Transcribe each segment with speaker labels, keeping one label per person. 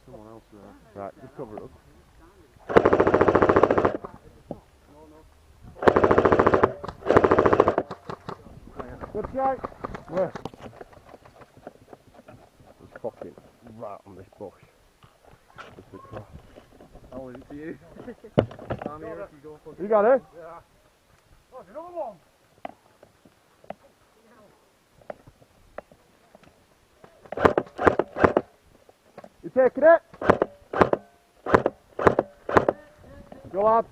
Speaker 1: Someone else there. Right, just cover it up. Good shot. Where? He's fucking right on this bush.
Speaker 2: I'll leave it to you. I'm here if you go for it.
Speaker 1: You got it?
Speaker 2: Yeah. Oh, there's another one.
Speaker 1: You taking it? Go on.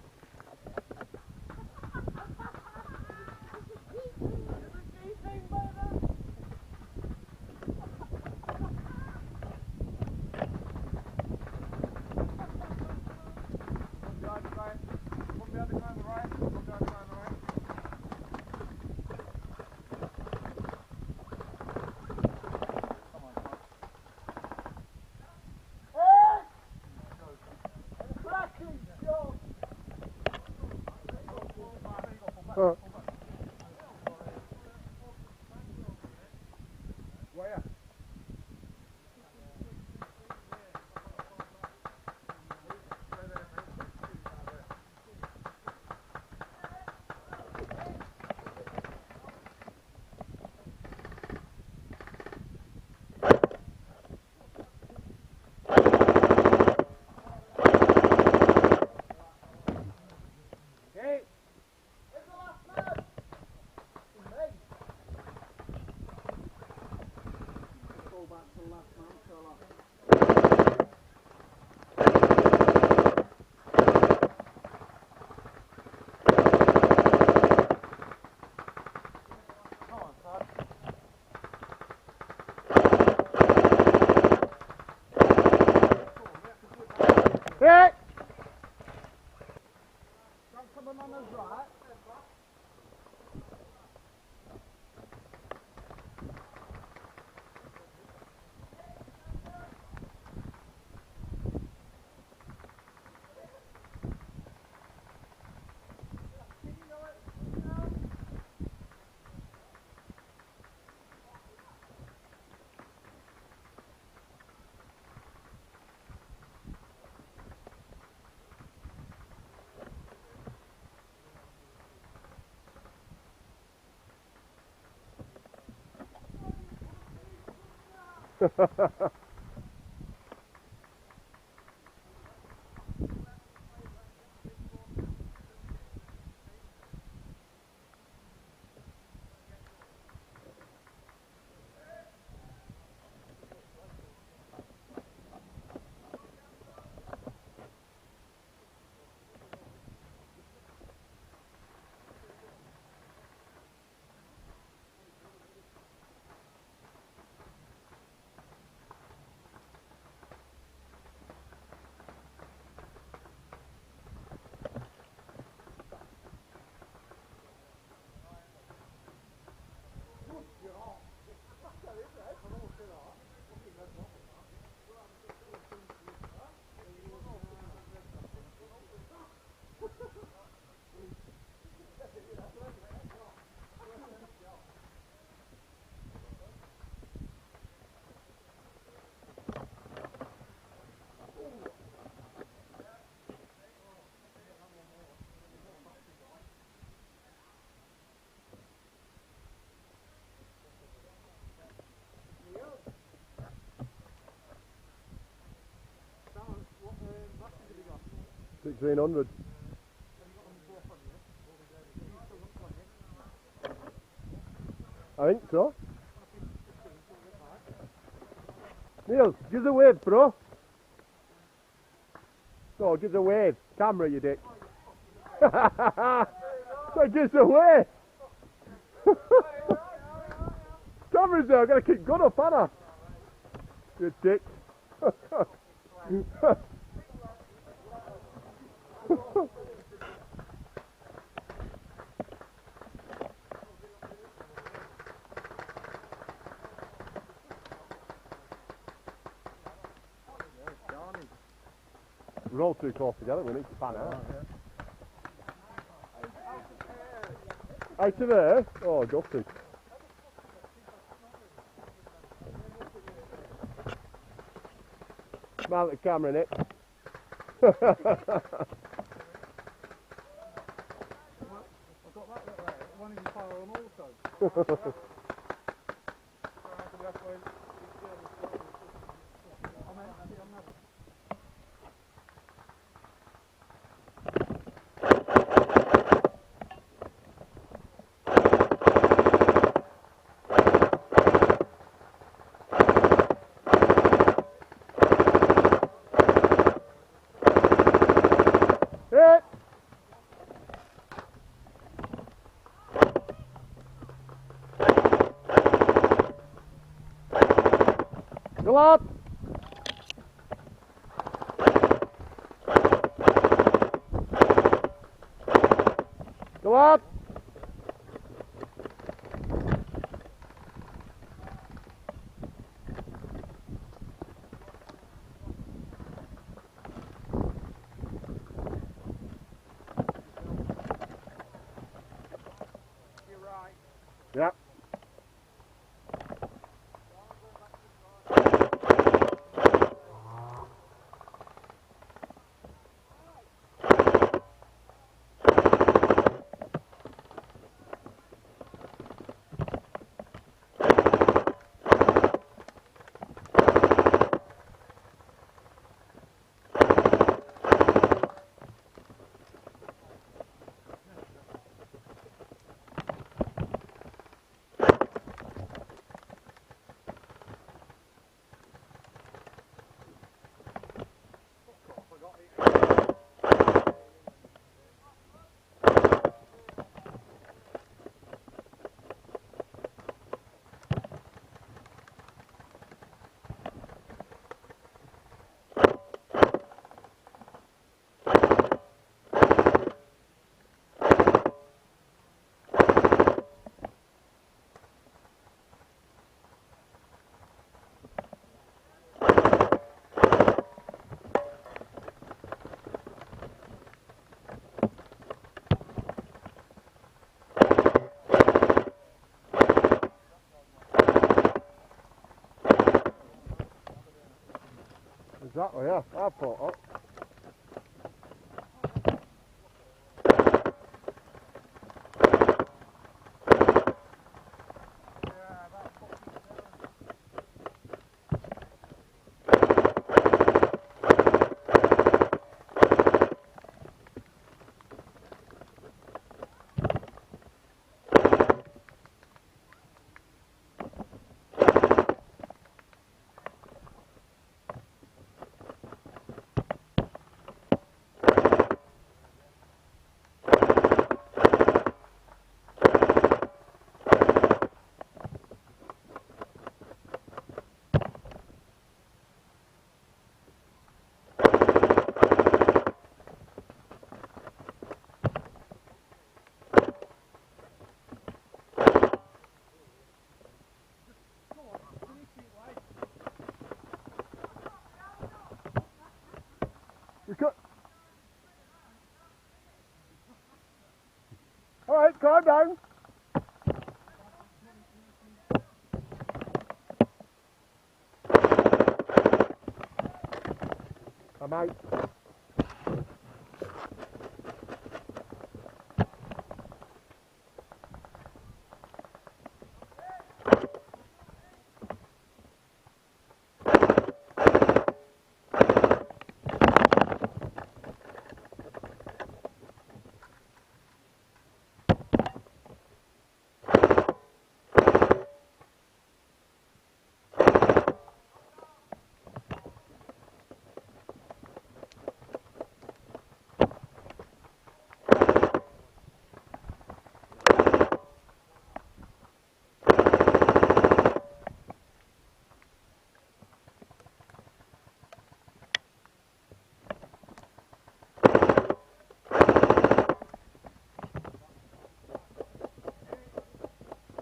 Speaker 2: Where? Okay. Where's the last man? Go back to the last man, fella. Come on, Todd.
Speaker 1: Hey!
Speaker 2: Don't come on us right. What matches have you got?
Speaker 1: 1600. I think so. Neil, give the wave, bro. No, give the wave. Camera, you dick. So give the wave. Camera's there, I've got to keep good up, haven't I? You dick.
Speaker 2: Johnny.
Speaker 1: We're all too close together, we need to pan out. Out of there? Oh, gutted. Mount the camera in it.
Speaker 2: I've got that little there. One in fire on also.
Speaker 1: Hit! Go up! Go up!
Speaker 2: You're right.
Speaker 1: Yep. Exactly, yeah. I thought that. We cut. Alright, calm down. I'm out.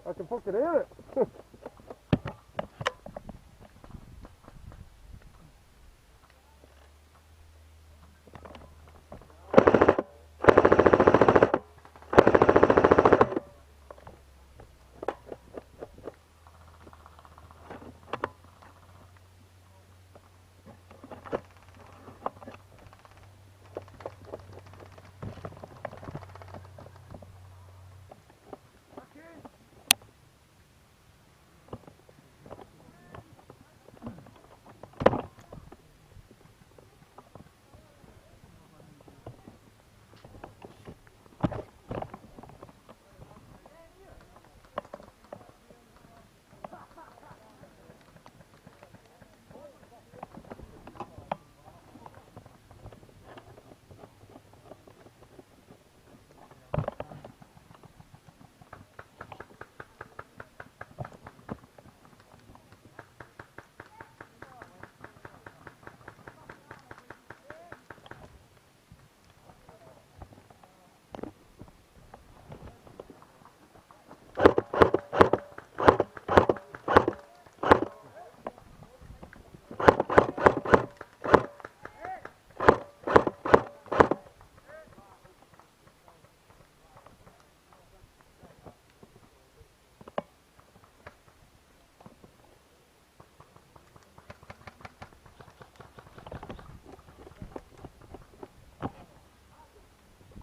Speaker 1: I can fucking hear it.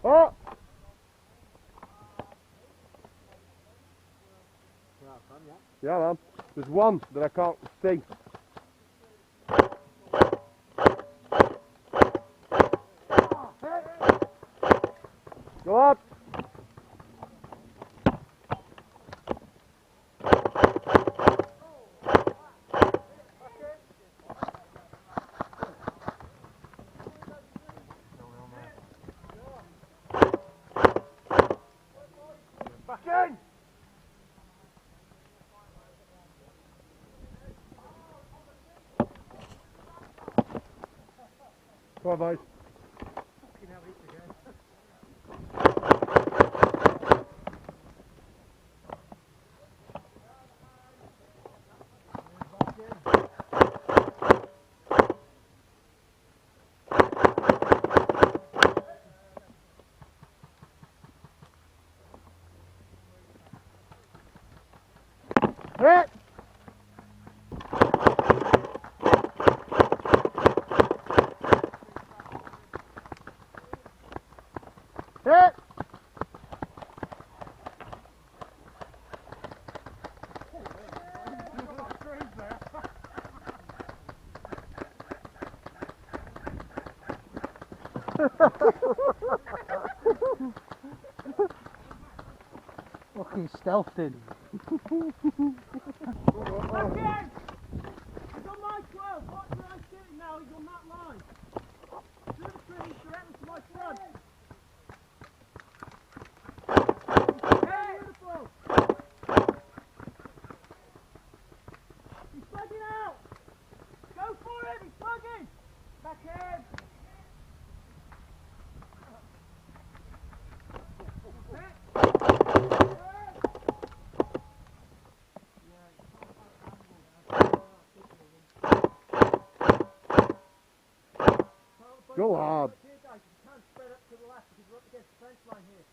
Speaker 1: Oh! Yeah, man. There's one that I can't see. Go on. Back in! Come on, boys. Hit! Hit!
Speaker 3: Fucking stealthed in.
Speaker 4: Back in! He's on my 12. Watch where I'm shooting now. He's on that line. Through the trees, directly to my front. Beautiful. He's plugging out. Go for it. He's plugging. Back in.
Speaker 1: Go hard.
Speaker 4: Here, guys, you can't spread up to the left because we're up against the fence line here.